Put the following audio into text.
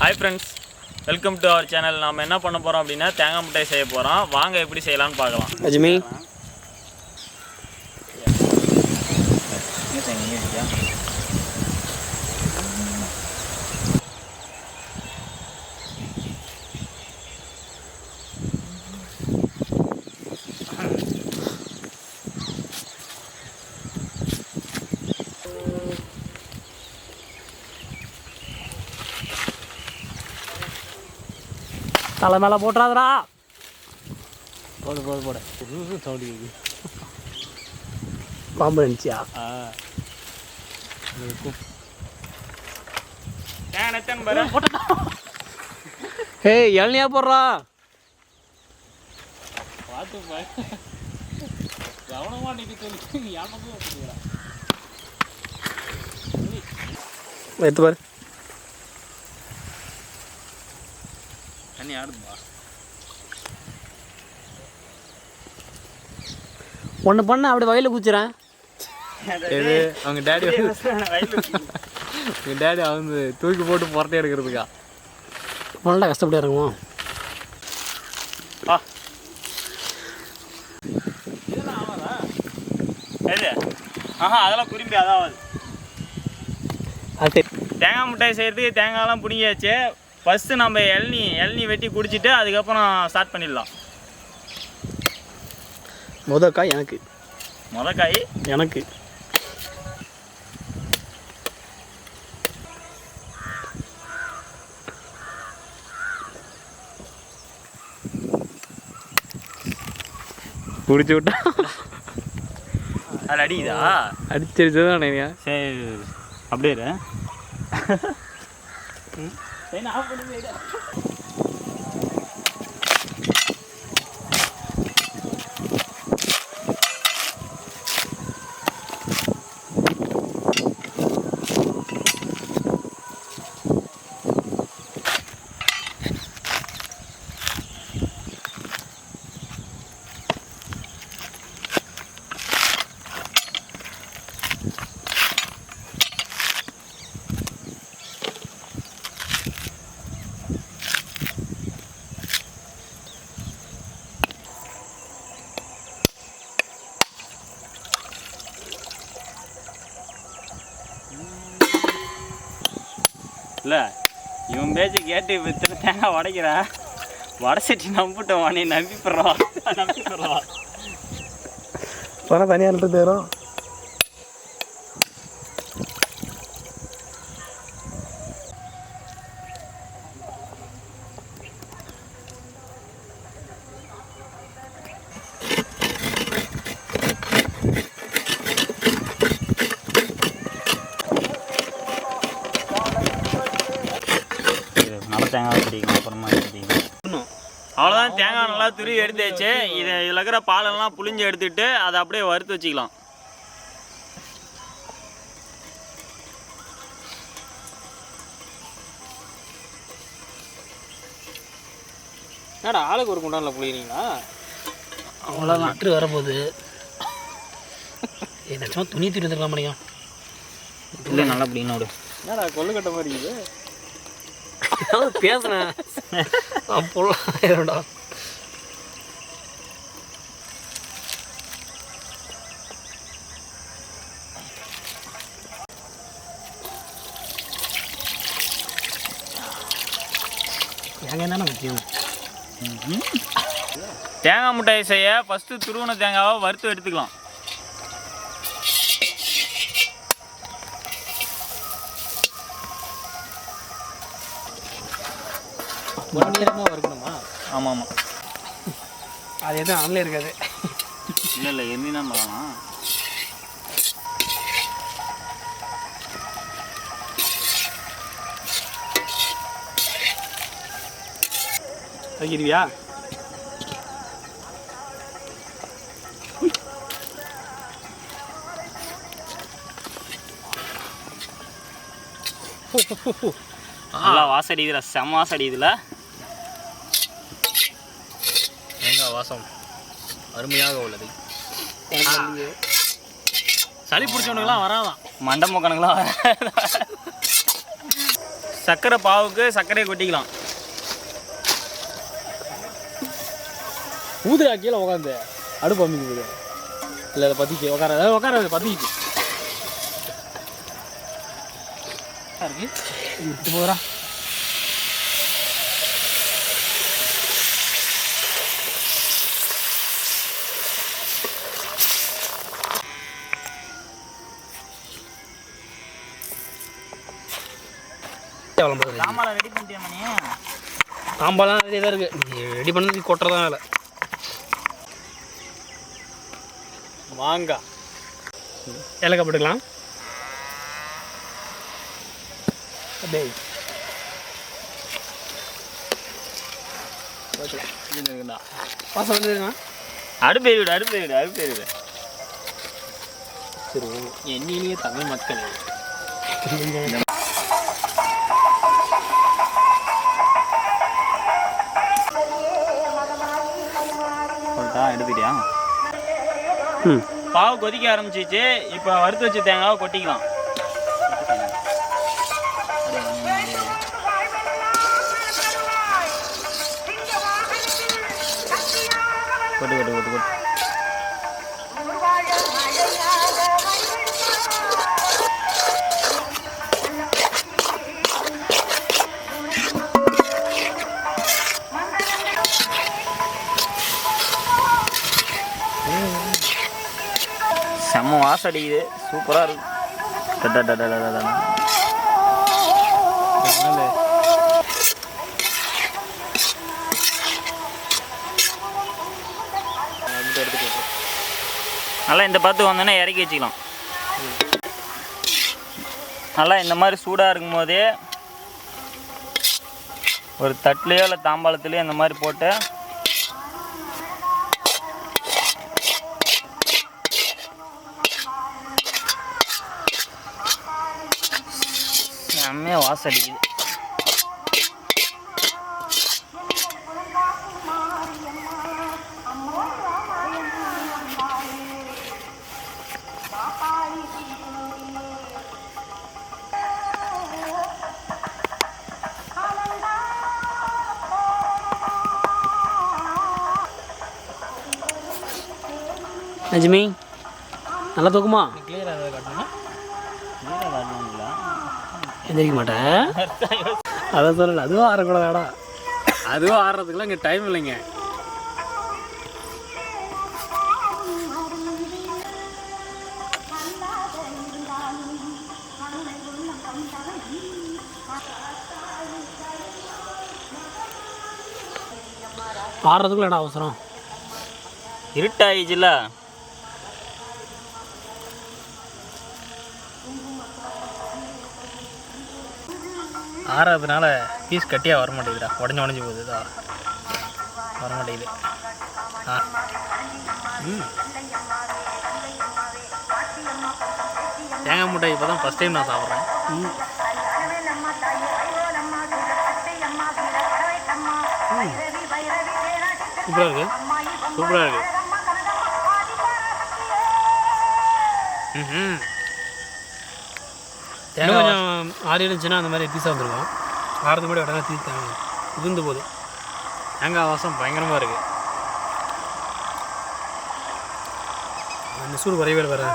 Hi friends, welcome to our channel. நாம என்ன பண்ண போறோம் அப்படினா தேங்காய் மிட்டாய் செய்ய போறோம். வாங்க எப்படி செய்யலாம்னு பார்க்கலாம். அஜ்மி தலை மேலே போட்டுறாதடா. போடு போடு போடு. சவுடி பாம்பு நினச்சியா? ஹே இளநியா போடுறா. எடுத்து பாரு. தண்ணி ஆடுமா? ஒன்று பண்ண அப்படி வயலில் குச்சிறேன். இது அவங்க டேடி எங்கள் டேடி வந்து தூக்கி போட்டு புரட்டை எடுக்கிறதுக்கா நல்லா கஷ்டப்பட்டு இறங்குவோம். அதெல்லாம் குறும்பி அதாவது அது தேங்காய் மிட்டாய் செய்கிறதுக்கு தேங்காயெல்லாம் பிடிங்கியாச்சு. ஃபஸ்ட்டு நம்ம இளநீ வெட்டி குடிச்சிட்டு அதுக்கப்புறம் ஸ்டார்ட் பண்ணிடலாம். காய் எனக்கு காய் எனக்கு குடிச்சு விட்டா அது அடிக்குதா? அடிச்சிருச்சு தான் நினைக்கிறேன். சரி அப்படியே இல்லை இவன் பேச்சு கேட்டு இப்போ இத்தனை தேங்காய் உடைக்கிறேன். வடசட்டி நம்பிட்டோம். நீ நம்பிடுறோம் பணம் தனியாக நின்று தேரும். தேங்காய் பிடிக்கும். அப்புறமா பிடிக்கும். அவ்வளோதான், தேங்காய் நல்லா துருவி எடுத்தாச்சு. இதில் இருக்கிற பாலெல்லாம் புளிஞ்சு எடுத்துட்டு அதை அப்படியே வறுத்து வச்சுக்கலாம். என்னடா ஆளுக்கு ஒரு குண்டானில் புளிக்கிறீங்களா? அவ்வளோதான் நாட்டு வரப்போகுது. ஏதாச்சும் துணி தூரி வந்துருக்கலாம் முடியும். இல்லை நல்லா பிடிக்கணும். விடு. என்னடா கொள்ளு கட்ட மாதிரி இருக்குது. பேசுனேன் அப்போடா. எங்க என்ன முக்கியம்? தேங்காய் மிட்டாய் செய்ய ஃபஸ்ட்டு துருவன தேங்காவை வறுத்து எடுத்துக்கலாம். நேரமாக வறுக்கணுமா? ஆமாம் ஆமாம். அது எதுவும் ஆன்லைன் இருக்காது. இல்லை எண்ணெய் பண்ணலாம். வைக்கிறியா? நல்லா வாசடிதுல, செம்ம வாசடிதுல. தேங்காய் வாசம் அருமையாக உள்ளது. சளி பிடிச்சவனுக்குலாம் வராதான், மண்டை மூக்கணுங்களாம். சர்க்கரை பாவுக்கு சர்க்கரையை கொட்டிக்கலாம். ஊதுடா கீழே உட்காந்து அடுப்பு அமைக்குது. இல்லை அதை பற்றிச்சு உட்கார பற்றிக்கிச்சு இருக்கு போகிறா. சாம்பார் ரெடி பண்ணிட்டியா மணி? சாம்பார்லாம் ரெடி தான் இருக்குது. ரெடி பண்ணது கொட்டுறதான் வேலை. மாங்காய் ஏலக்காய் போட்டுக்கலாம். அப்படியே வாசம் வந்துருங்கண்ணா. அடுப்பு விடு. சரி எண்ணிலேயே தமிழ் மக்கள் எடுத்துட்டியா? பாவு கொதிக்க ஆரம்பிச்சிச்சு. இப்போ வறுத்து வச்ச தேங்காவை கொட்டிக்கலாம். கொட்டு. செம்ம வாசம் அடிக்குது. சூப்பராக இருக்கு. நல்லா இந்த பார்த்து வந்தோன்னே இறக்கி வச்சுக்கலாம். நல்லா இந்த மாதிரி சூடாக இருக்கும் போதே ஒரு தட்டுலையோ இல்லை தாம்பாளத்துலையோ இந்த மாதிரி போட்டு செம்மையாக வாசம் அடிக்குது. நஜ்மி நல்லா தூக்குமா? எந்திரிக்க மாட்டேன். அதான் சொல்லலை. அதுவும் ஆறக்கூடாதாடா. அதுவும் ஆடுறதுக்குலாம் இங்கே டைம் இல்லைங்க. ஆடுறதுக்குள்ள என்ன அவசரம்? இருட்டாயிடுச்சுல. ஆறதுனால பீஸ் கட்டியாக வர மாட்டேங்குதுடா. உடஞ்சி போகுது. இதா வர மாட்டேங்குது. தேங்காய் முட்டை இப்போ தான் ஃபஸ்ட் டைம் நான் சாப்பிட்றேன். சூப்பராக இருக்குது. தேங்காய் கொஞ்சம் ஆறி இருந்துச்சுன்னா அந்த மாதிரி பீஸாக வந்துருக்கும். ஆறதுக்கு முன்னாடி உடனே தீர்த்தாங்க உதிர்ந்து போகுது. தேங்காய் வாசம் பயங்கரமாக இருக்குது. அந்த சூடு குறைவே வேறு.